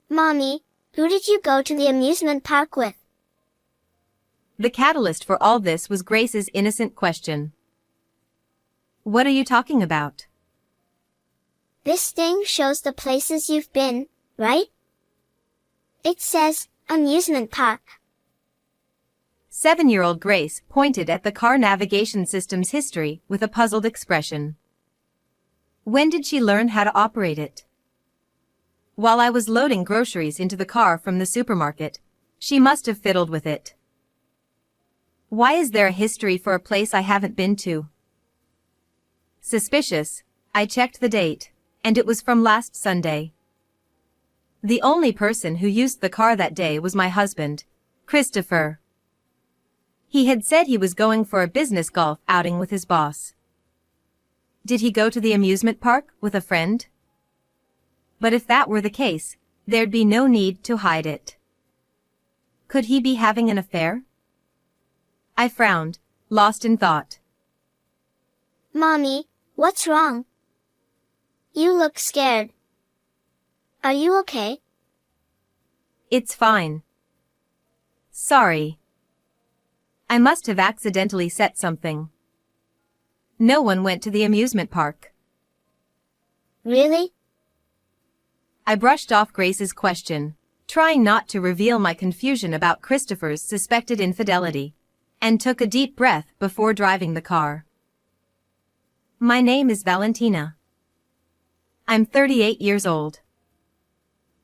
Mommy, who did you go to the amusement park with? The catalyst for all this was Grace's innocent question. What are you talking about? This thing shows the places you've been, right? It says, amusement park. 7-year-old Grace pointed at the car navigation system's history with a puzzled expression. When did she learn how to operate it? While I was loading groceries into the car from the supermarket, she must have fiddled with it. Why is there a history for a place I haven't been to? Suspicious, I checked the date, and it was from last Sunday. The only person who used the car that day was my husband, Christopher. He had said he was going for a business golf outing with his boss. Did he go to the amusement park with a friend? But if that were the case, there'd be no need to hide it. Could he be having an affair? I frowned, lost in thought. Mommy, what's wrong? You look scared. Are you okay? It's fine. Sorry. I must have accidentally set something. No one went to the amusement park. Really? I brushed off Grace's question, trying not to reveal my confusion about Christopher's suspected infidelity, and took a deep breath before driving the car. My name is Valentina. I'm 38 years old.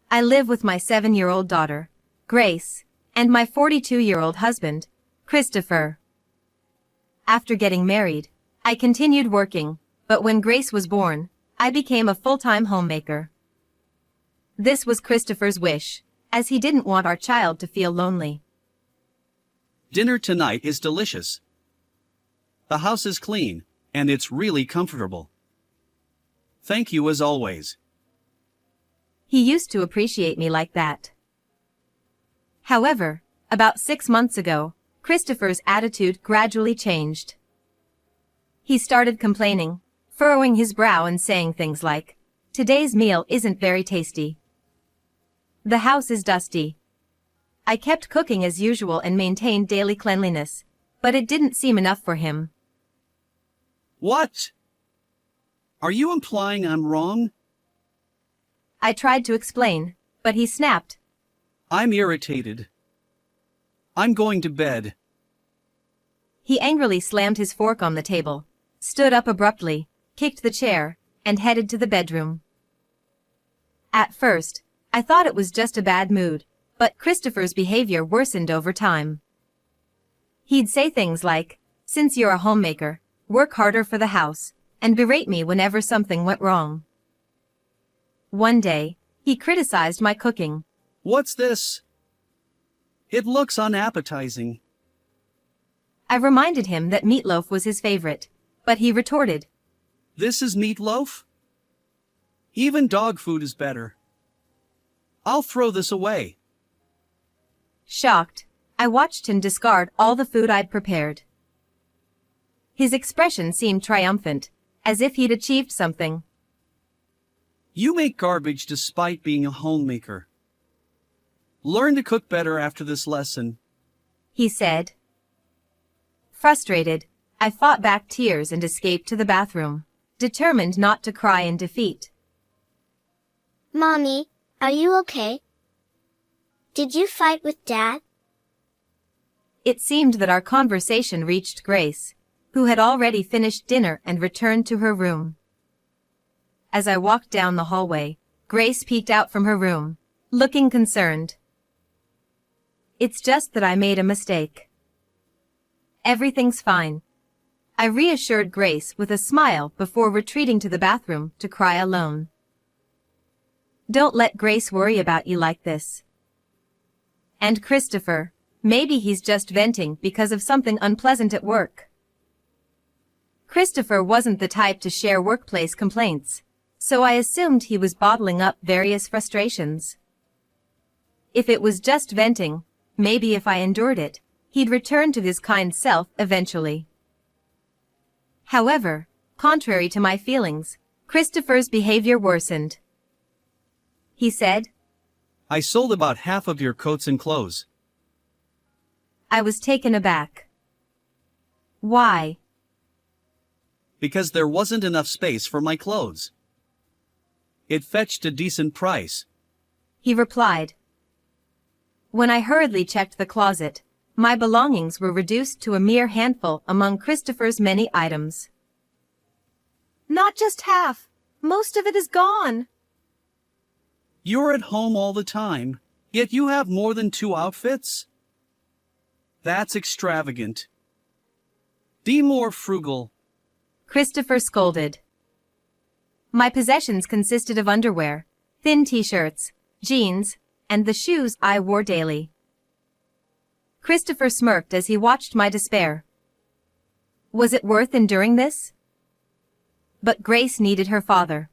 I live with my 7-year-old daughter, Grace, and my 42-year-old husband, Christopher. After getting married, I continued working, but when Grace was born, I became a full-time homemaker. This was Christopher's wish, as he didn't want our child to feel lonely. Dinner tonight is delicious. The house is clean, and it's really comfortable. Thank you as always. He used to appreciate me like that. However, about 6 months ago, Christopher's attitude gradually changed. He started complaining, furrowing his brow and saying things like, "Today's meal isn't very tasty. The house is dusty." I kept cooking as usual and maintained daily cleanliness, but it didn't seem enough for him. What? Are you implying I'm wrong? I tried to explain, but he snapped. I'm irritated. I'm going to bed. He angrily slammed his fork on the table, stood up abruptly, kicked the chair, and headed to the bedroom. At first, I thought it was just a bad mood, but Christopher's behavior worsened over time. He'd say things like, "Since you're a homemaker, work harder for the house," and berate me whenever something went wrong. One day, he criticized my cooking. What's this? It looks unappetizing. I reminded him that meatloaf was his favorite, but he retorted, This is meatloaf? Even dog food is better. I'll throw this away. Shocked, I watched him discard all the food I'd prepared. His expression seemed triumphant, as if he'd achieved something. You make garbage despite being a homemaker. Learn to cook better after this lesson, He said. Frustrated, I fought back tears and escaped to the bathroom, determined not to cry in defeat. Mommy, are you okay? Did you fight with Dad? It seemed that our conversation reached Grace, who had already finished dinner and returned to her room. As I walked down the hallway, Grace peeked out from her room, looking concerned. It's just that I made a mistake. Everything's fine. I reassured Grace with a smile before retreating to the bathroom to cry alone. Don't let Grace worry about you like this. And Christopher, maybe he's just venting because of something unpleasant at work. Christopher wasn't the type to share workplace complaints, so I assumed he was bottling up various frustrations. If it was just venting, maybe if I endured it, he'd return to his kind self eventually. However, contrary to my feelings, Christopher's behavior worsened. He said, I sold about half of your coats and clothes. I was taken aback. Why? Because there wasn't enough space for my clothes. It fetched a decent price. He replied. When I hurriedly checked the closet, my belongings were reduced to a mere handful among Christopher's many items. Not just half. Most of it is gone. You're at home all the time, yet you have more than 2 outfits? That's extravagant. Be more frugal. Christopher scolded. My possessions consisted of underwear, thin t-shirts, jeans, and the shoes I wore daily. Christopher smirked as he watched my despair. Was it worth enduring this? But Grace needed her father.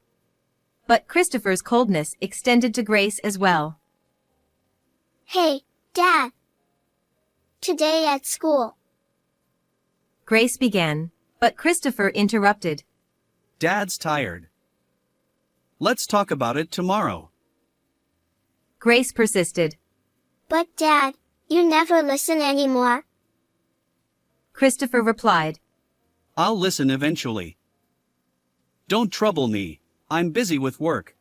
But Christopher's coldness extended to Grace as well. Hey, Dad. Today at school. Grace began, but Christopher interrupted. Dad's tired. Let's talk about it tomorrow. Grace persisted. But Dad, you never listen anymore. Christopher replied. I'll listen eventually. Don't trouble me. I'm busy with work.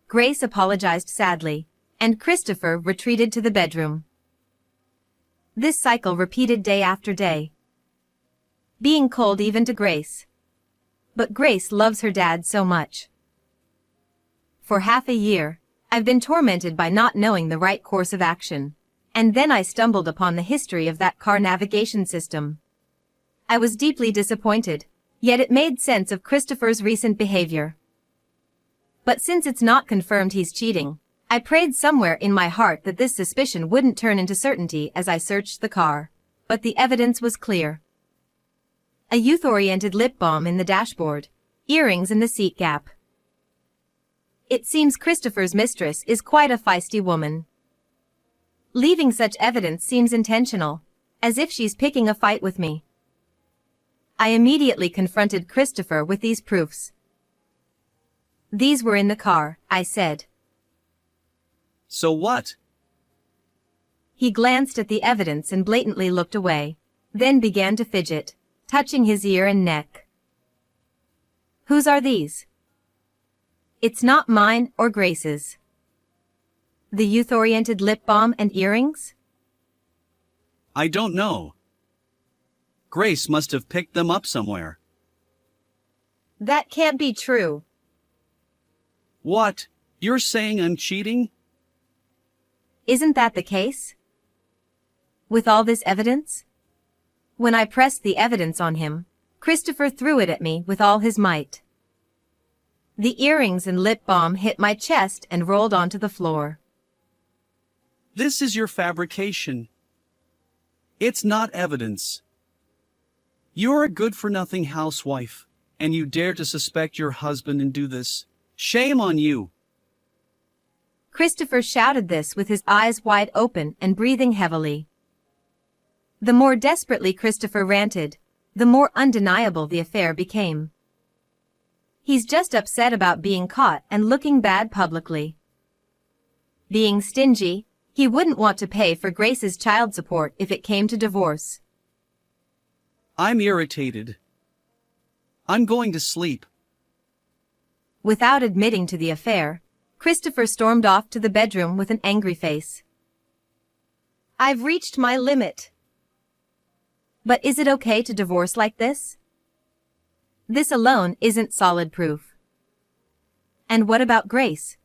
Grace apologized sadly, and Christopher retreated to the bedroom. This cycle repeated day after day. Being cold even to Grace. But Grace loves her dad so much. For half a year, I've been tormented by not knowing the right course of action, and then I stumbled upon the history of that car navigation system. I was deeply disappointed, yet it made sense of Christopher's recent behavior. But since it's not confirmed he's cheating, I prayed somewhere in my heart that this suspicion wouldn't turn into certainty as I searched the car. But the evidence was clear. A youth-oriented lip balm in the dashboard, earrings in the seat gap. It seems Christopher's mistress is quite a feisty woman. Leaving such evidence seems intentional, as if she's picking a fight with me. I immediately confronted Christopher with these proofs. These were in the car, I said. So what? He glanced at the evidence and blatantly looked away, then began to fidget, touching his ear and neck. Whose are these? It's not mine or Grace's. The youth-oriented lip balm and earrings? I don't know. Grace must have picked them up somewhere. That can't be true. What? You're saying I'm cheating? Isn't that the case? With all this evidence? When I pressed the evidence on him, Christopher threw it at me with all his might. The earrings and lip balm hit my chest and rolled onto the floor. This is your fabrication. It's not evidence. You're a good-for-nothing housewife, and you dare to suspect your husband and do this. Shame on you. Christopher shouted this with his eyes wide open and breathing heavily. The more desperately Christopher ranted, the more undeniable the affair became. He's just upset about being caught and looking bad publicly. Being stingy, he wouldn't want to pay for Grace's child support if it came to divorce. I'm irritated. I'm going to sleep. Without admitting to the affair, Christopher stormed off to the bedroom with an angry face. I've reached my limit. But is it okay to divorce like this? This alone isn't solid proof. And what about Grace?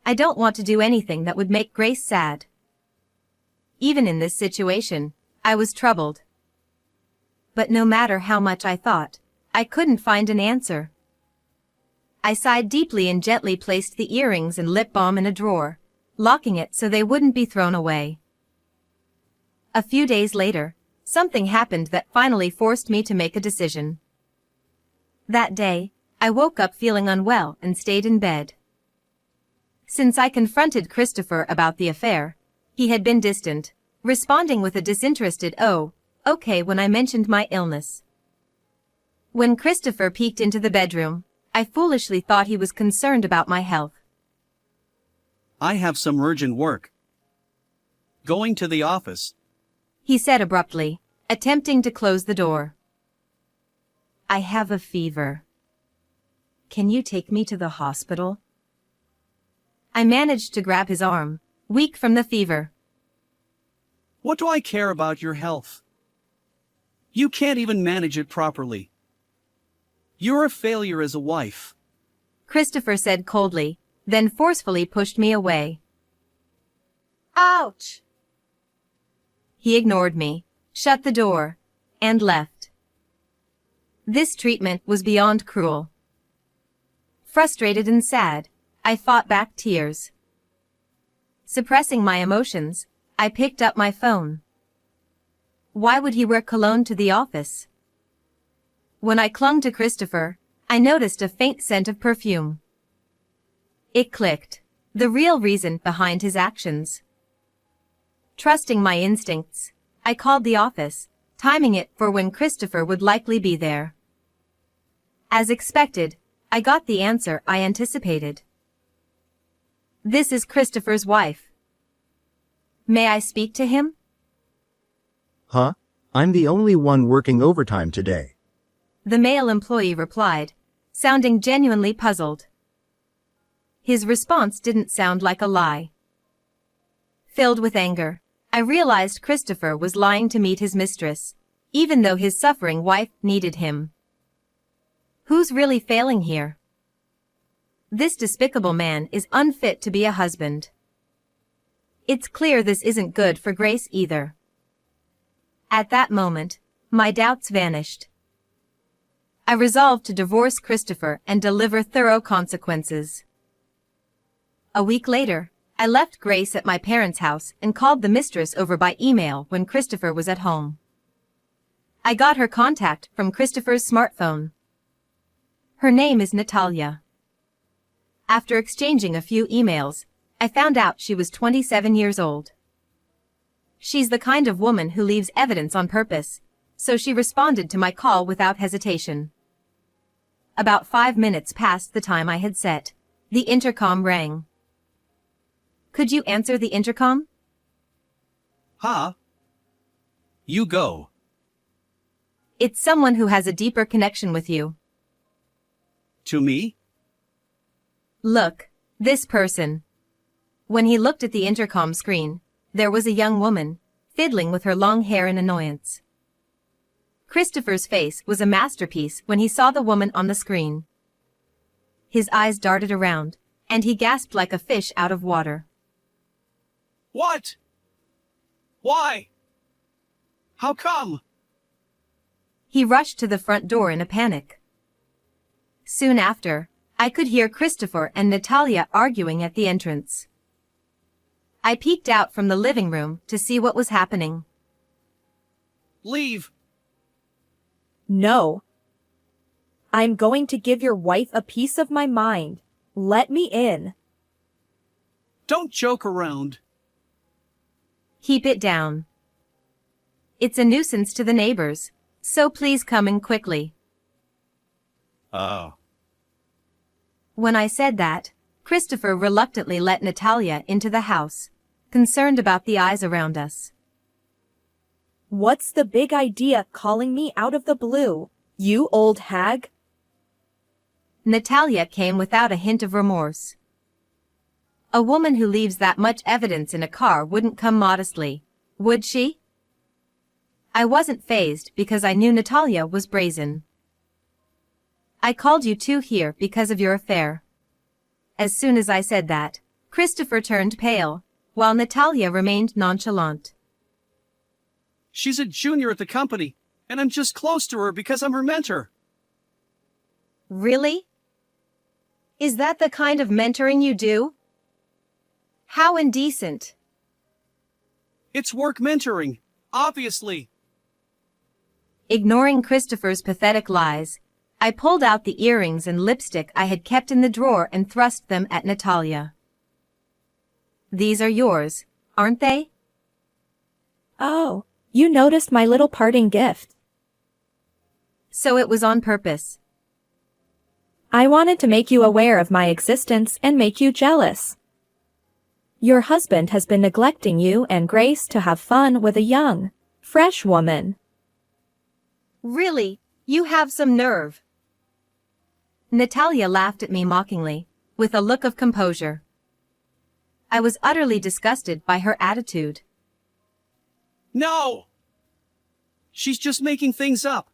I don't want to do anything that would make Grace sad. Even in this situation, I was troubled. But no matter how much I thought, I couldn't find an answer. I sighed deeply and gently placed the earrings and lip balm in a drawer, locking it so they wouldn't be thrown away. A few days later, something happened that finally forced me to make a decision. That day, I woke up feeling unwell and stayed in bed. Since I confronted Christopher about the affair, he had been distant, responding with a disinterested "oh, okay" when I mentioned my illness. When Christopher peeked into the bedroom, I foolishly thought he was concerned about my health. I have some urgent work. Going to the office. He said abruptly, attempting to close the door. I have a fever. Can you take me to the hospital? I managed to grab his arm, weak from the fever. What do I care about your health? You can't even manage it properly. You're a failure as a wife. Christopher said coldly, then forcefully pushed me away. Ouch! He ignored me, shut the door, and left. This treatment was beyond cruel. Frustrated and sad, I fought back tears. Suppressing my emotions, I picked up my phone. Why would he wear cologne to the office? When I clung to Christopher, I noticed a faint scent of perfume. It clicked, the real reason behind his actions. Trusting my instincts, I called the office, timing it for when Christopher would likely be there. As expected, I got the answer I anticipated. This is Christopher's wife. May I speak to him? Huh? I'm the only one working overtime today. The male employee replied, sounding genuinely puzzled. His response didn't sound like a lie. Filled with anger, I realized Christopher was lying to meet his mistress, even though his suffering wife needed him. Who's really failing here? This despicable man is unfit to be a husband. It's clear this isn't good for Grace either. At that moment, my doubts vanished. I resolved to divorce Christopher and deliver thorough consequences. A week later, I left Grace at my parents' house and called the mistress over by email when Christopher was at home. I got her contact from Christopher's smartphone. Her name is Natalia. After exchanging a few emails, I found out she was 27 years old. She's the kind of woman who leaves evidence on purpose, so she responded to my call without hesitation. About 5 minutes past the time I had set, the intercom rang. Could you answer the intercom? Huh? You go. It's someone who has a deeper connection with you. To me? Look, this person. When he looked at the intercom screen, there was a young woman, fiddling with her long hair in annoyance. Christopher's face was a masterpiece when he saw the woman on the screen. His eyes darted around, and he gasped like a fish out of water. What? Why? How come? He rushed to the front door in a panic. Soon after, I could hear Christopher and Natalia arguing at the entrance. I peeked out from the living room to see what was happening. Leave. No. I'm going to give your wife a piece of my mind. Let me in. Don't joke around. Keep it down. It's a nuisance to the neighbors, so please come in quickly. Oh. When I said that, Christopher reluctantly let Natalia into the house, concerned about the eyes around us. What's the big idea calling me out of the blue, you old hag? Natalia came without a hint of remorse. A woman who leaves that much evidence in a car wouldn't come modestly, would she? I wasn't fazed because I knew Natalia was brazen. I called you two here because of your affair. As soon as I said that, Christopher turned pale, while Natalia remained nonchalant. She's a junior at the company, and I'm just close to her because I'm her mentor. Really? Is that the kind of mentoring you do? How indecent. It's work mentoring, obviously. Ignoring Christopher's pathetic lies, I pulled out the earrings and lipstick I had kept in the drawer and thrust them at Natalia. These are yours, aren't they? Oh, you noticed my little parting gift. So it was on purpose. I wanted to make you aware of my existence and make you jealous. Your husband has been neglecting you and Grace to have fun with a young, fresh woman. Really, you have some nerve. Natalia laughed at me mockingly, with a look of composure. I was utterly disgusted by her attitude. No! She's just making things up.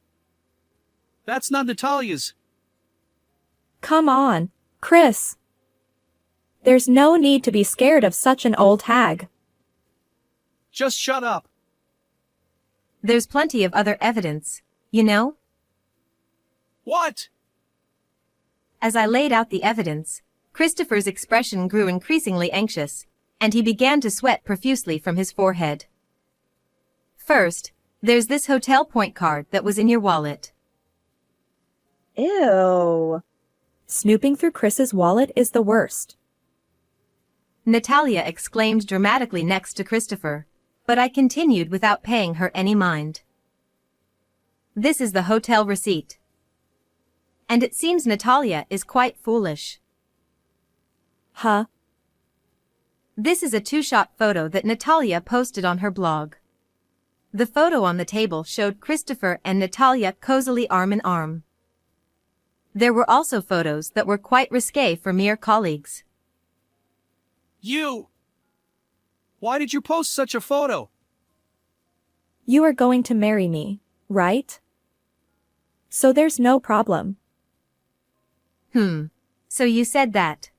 That's not Natalia's. Come on, Chris. There's no need to be scared of such an old hag. Just shut up. There's plenty of other evidence, you know? What? As I laid out the evidence, Christopher's expression grew increasingly anxious, and he began to sweat profusely from his forehead. First, there's this hotel point card that was in your wallet. Ew. Snooping through Chris's wallet is the worst. Natalia exclaimed dramatically next to Christopher, but I continued without paying her any mind. This is the hotel receipt. And it seems Natalia is quite foolish. Huh? This is a two-shot photo that Natalia posted on her blog. The photo on the table showed Christopher and Natalia cozily arm in arm. There were also photos that were quite risque for mere colleagues. You! Why did you post such a photo? You are going to marry me, right? So there's no problem. So you said that.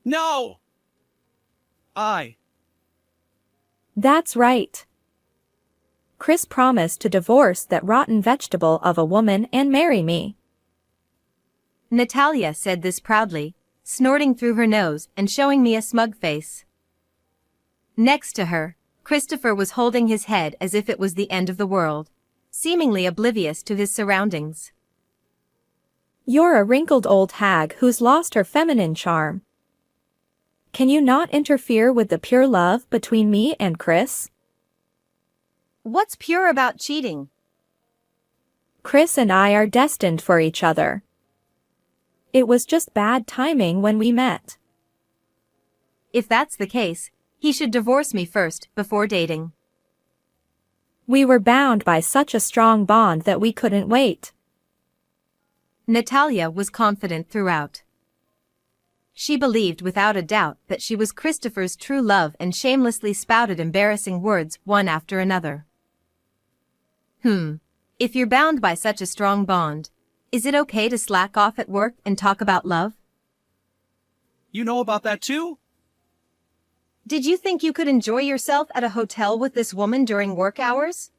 No! That's right. Chris promised to divorce that rotten vegetable of a woman and marry me. Natalia said this proudly, snorting through her nose and showing me a smug face. Next to her, Christopher was holding his head as if it was the end of the world, seemingly oblivious to his surroundings. You're a wrinkled old hag who's lost her feminine charm. Can you not interfere with the pure love between me and Chris? What's pure about cheating? Chris and I are destined for each other. It was just bad timing when we met. If that's the case, he should divorce me first, before dating. We were bound by such a strong bond that we couldn't wait. Natalia was confident throughout. She believed without a doubt that she was Christopher's true love and shamelessly spouted embarrassing words one after another. If you're bound by such a strong bond, is it okay to slack off at work and talk about love? You know about that too? Did you think you could enjoy yourself at a hotel with this woman during work hours?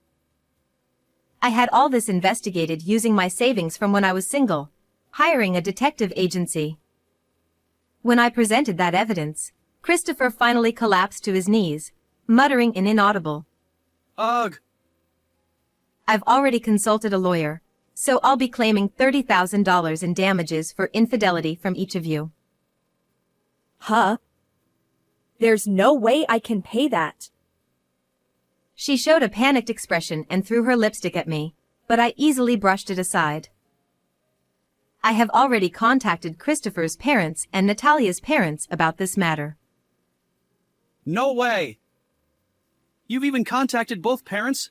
I had all this investigated using my savings from when I was single, hiring a detective agency. When I presented that evidence, Christopher finally collapsed to his knees, muttering an inaudible, Ugh! I've already consulted a lawyer, so I'll be claiming $30,000 in damages for infidelity from each of you. Huh? There's no way I can pay that. She showed a panicked expression and threw her lipstick at me, but I easily brushed it aside. I have already contacted Christopher's parents and Natalia's parents about this matter. No way! You've even contacted both parents?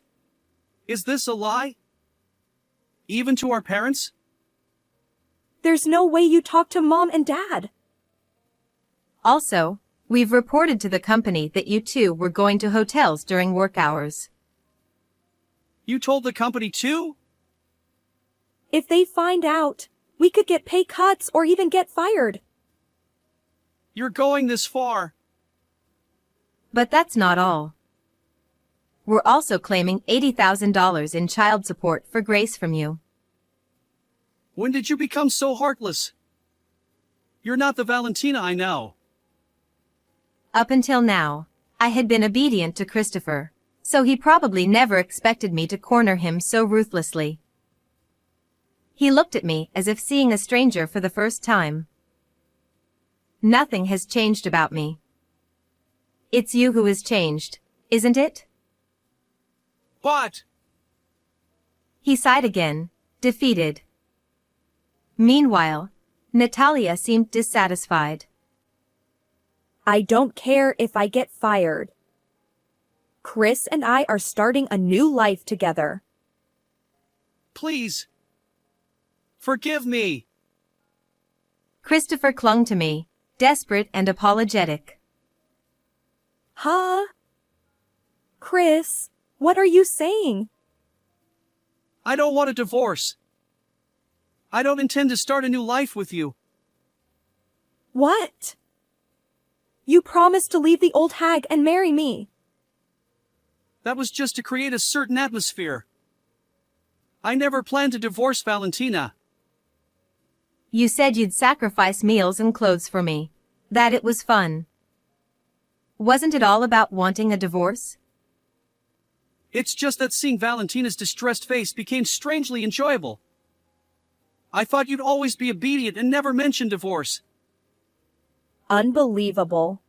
Is this a lie? Even to our parents? There's no way you talk to Mom and Dad. Also, we've reported to the company that you two were going to hotels during work hours. You told the company too? If they find out, we could get pay cuts or even get fired. You're going this far. But that's not all. We're also claiming $80,000 in child support for Grace from you. When did you become so heartless? You're not the Valentina I know. Up until now, I had been obedient to Christopher, so he probably never expected me to corner him so ruthlessly. He looked at me as if seeing a stranger for the first time. Nothing has changed about me. It's you who has changed, isn't it? But He sighed again, defeated. Meanwhile, Natalia seemed dissatisfied. I don't care if I get fired. Chris and I are starting a new life together. Please. Forgive me. Christopher clung to me, desperate and apologetic. Huh? Chris, what are you saying? I don't want a divorce. I don't intend to start a new life with you. What? You promised to leave the old hag and marry me. That was just to create a certain atmosphere. I never planned to divorce Valentina. You said you'd sacrifice meals and clothes for me. That it was fun. Wasn't it all about wanting a divorce? It's just that seeing Valentina's distressed face became strangely enjoyable. I thought you'd always be obedient and never mention divorce. Unbelievable.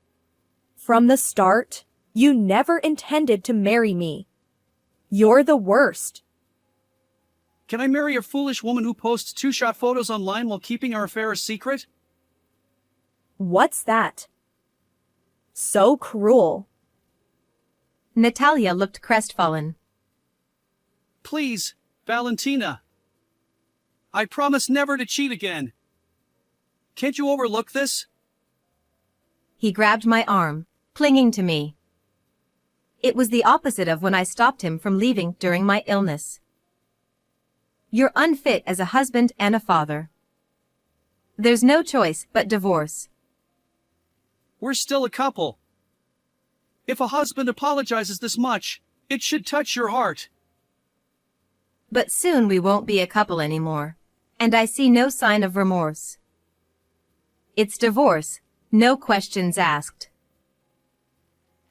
From the start, you never intended to marry me. You're the worst. Can I marry a foolish woman who posts two-shot photos online while keeping our affair a secret? What's that? So cruel. Natalia looked crestfallen. Please, Valentina. I promise never to cheat again. Can't you overlook this? He grabbed my arm, clinging to me. It was the opposite of when I stopped him from leaving during my illness. You're unfit as a husband and a father. There's no choice but divorce. We're still a couple. If a husband apologizes this much, it should touch your heart. But soon we won't be a couple anymore. And I see no sign of remorse. It's divorce, no questions asked.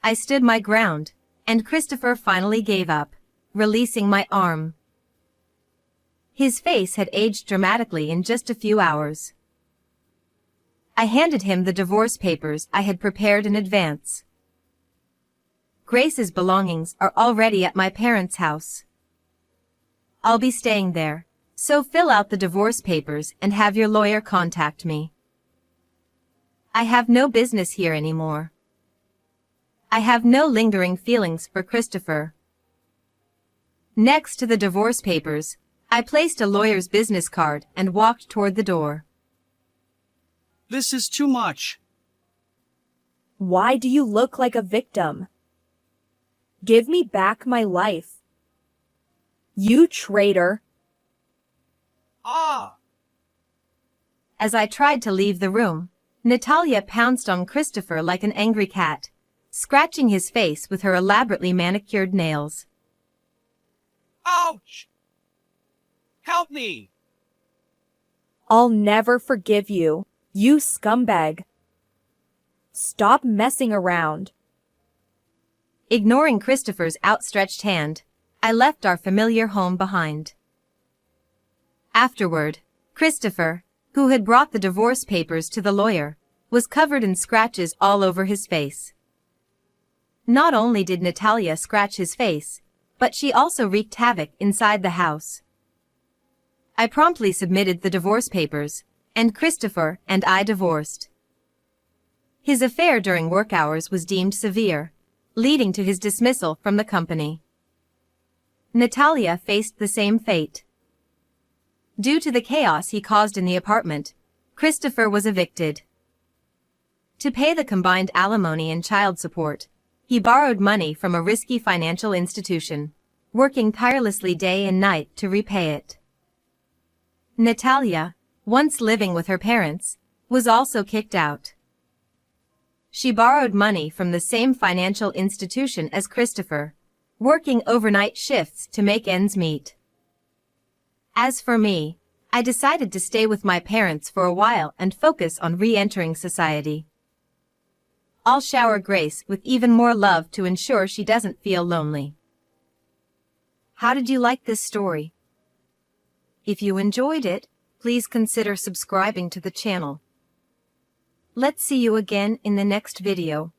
I stood my ground, and Christopher finally gave up, releasing my arm. His face had aged dramatically in just a few hours. I handed him the divorce papers I had prepared in advance. Grace's belongings are already at my parents' house. I'll be staying there, so fill out the divorce papers and have your lawyer contact me. I have no business here anymore. I have no lingering feelings for Christopher. Next to the divorce papers, I placed a lawyer's business card and walked toward the door. This is too much. Why do you look like a victim? Give me back my life. You traitor. Ah! As I tried to leave the room, Natalia pounced on Christopher like an angry cat, scratching his face with her elaborately manicured nails. Ouch! Help me! I'll never forgive you, you scumbag. Stop messing around. Ignoring Christopher's outstretched hand, I left our familiar home behind. Afterward, Christopher, who had brought the divorce papers to the lawyer, was covered in scratches all over his face. Not only did Natalia scratch his face, but she also wreaked havoc inside the house. I promptly submitted the divorce papers, and Christopher and I divorced. His affair during work hours was deemed severe, leading to his dismissal from the company. Natalia faced the same fate. Due to the chaos he caused in the apartment, Christopher was evicted. To pay the combined alimony and child support, he borrowed money from a risky financial institution, working tirelessly day and night to repay it. Natalia, once living with her parents, was also kicked out. She borrowed money from the same financial institution as Christopher, working overnight shifts to make ends meet. As for me, I decided to stay with my parents for a while and focus on re-entering society. I'll shower Grace with even more love to ensure she doesn't feel lonely. How did you like this story? If you enjoyed it, please consider subscribing to the channel. Let's see you again in the next video.